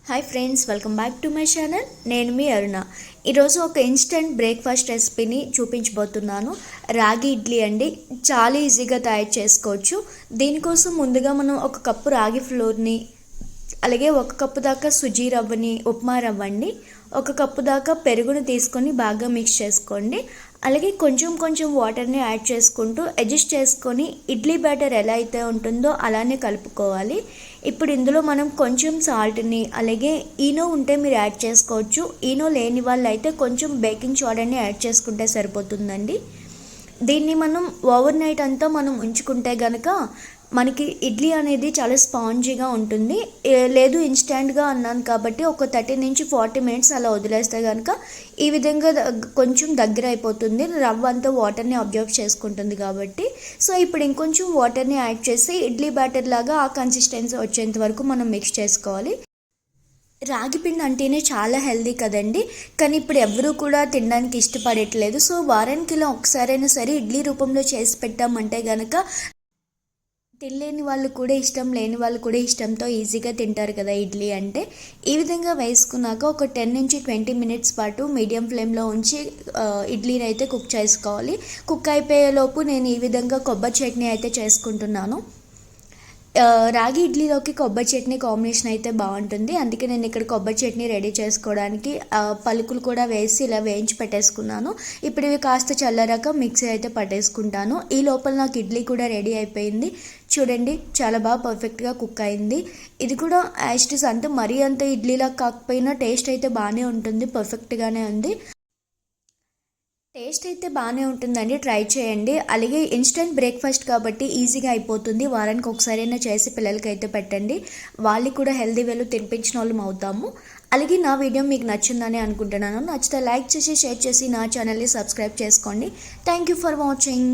Hi friends, welcome back to my channel. నేను మీ అరుణ. ఈరోజు ఒక ఇన్స్టెంట్ బ్రేక్ఫాస్ట్ రెసిపీని చూపించబోతున్నాను. రాగి ఇడ్లీ అండి. చాలా ఈజీగా తయారు చేసుకోవచ్చు. దీనికోసం ముందుగా మనం ఒక కప్పు రాగి ఫ్లోర్ని, అలాగే ఒక కప్పు దాకా సుజీ రవ్వని, ఉప్మా రవ్వండి, ఒక కప్పు దాకా పెరుగుని తీసుకొని బాగా మిక్స్ చేసుకోండి. అలాగే కొంచెం కొంచెం వాటర్ని యాడ్ చేసుకుంటూ అడ్జస్ట్ చేసుకొని ఇడ్లీ బ్యాటర్ ఎలా అయితే ఉంటుందో అలానే కలుపుకోవాలి. ఇప్పుడు ఇందులో మనం కొంచెం సాల్ట్ని, అలాగే ఈనో ఉంటే మీరు యాడ్ చేసుకోవచ్చు. ఈనో లేని వాళ్ళు అయితే కొంచెం బేకింగ్ సోడాని యాడ్ చేసుకుంటే సరిపోతుందండి. దీన్ని మనం ఓవర్ నైట్ అంతా మనం ఉంచుకుంటే కనుక మనకి ఇడ్లీ అనేది చాలా స్పాంజీగా ఉంటుంది. లేదు ఇన్స్టెంట్గా అన్నాను కాబట్టి ఒక 30 నుంచి 40 మినిట్స్ అలా వదిలేస్తే కనుక ఈ విధంగా కొంచెం దగ్గర అయిపోతుంది. రవ్వ అంతా వాటర్ని అబ్జర్వ్ చేసుకుంటుంది కాబట్టి. సో ఇప్పుడు ఇంకొంచెం వాటర్ని యాడ్ చేసి ఇడ్లీ బ్యాటర్ లాగా ఆ కన్సిస్టెన్సీ వచ్చేంత వరకు మనం మిక్స్ చేసుకోవాలి. రాగి పిండి అంటేనే చాలా హెల్దీ కదండి, కానీ ఇప్పుడు ఎవరూ కూడా తినడానికి ఇష్టపడట్లేదు. సో వారానికి ఇలా ఒకసారైనా సరే ఇడ్లీ రూపంలో చేసి పెట్టామంటే కనుక తినలేని వాళ్ళు కూడా ఇష్టం లేని వాళ్ళు కూడా ఇష్టంతో ఈజీగా తింటారు కదా ఇడ్లీ అంటే. ఈ విధంగా వేసుకున్నాక ఒక 10 నుంచి 20 మినిట్స్ పాటు మీడియం ఫ్లేమ్లో ఉంచి ఇడ్లీని అయితే కుక్ చేసుకోవాలి. కుక్ అయిపోయేలోపు నేను ఈ విధంగా కొబ్బరి చట్నీ అయితే చేసుకుంటున్నాను. రాగి ఇడ్లీలోకి కొబ్బరి చట్నీ కాంబినేషన్ అయితే బాగుంటుంది. అందుకే నేను ఇక్కడ కొబ్బరి చట్నీ రెడీ చేసుకోవడానికి పలుకులు కూడా వేసి ఇలా వేయించి పెట్టేసుకున్నాను. ఇప్పుడు ఇవి కాస్త చల్లరాక మిక్సీ అయితే పట్టేసుకుంటాను. ఈ లోపల నాకు ఇడ్లీ కూడా రెడీ అయిపోయింది. చూడండి, చాలా బాగా పర్ఫెక్ట్గా కుక్ అయింది. ఇది కూడా యాస్టిస్ అంటే మరీ అంత ఇడ్లీలా కాకపోయినా టేస్ట్ అయితే బాగానే ఉంటుంది, పర్ఫెక్ట్గానే ఉంది. టేస్ట్ అయితే బాగానే ఉంటుందండి, ట్రై చేయండి. అలాగే ఇన్స్టెంట్ బ్రేక్ఫాస్ట్ కాబట్టి ఈజీగా అయిపోతుంది. వారానికి ఒకసారైనా చేసి పిల్లలకి అయితే పెట్టండి. వాళ్ళకి కూడా హెల్దీ వేలో తినిపించిన వాళ్ళం అవుతాము. అలాగే నా వీడియో మీకు నచ్చిందని అనుకుంటున్నాను. నచ్చితే లైక్ చేసి షేర్ చేసి నా ఛానల్ని సబ్స్క్రైబ్ చేసుకోండి. Thank you for watching.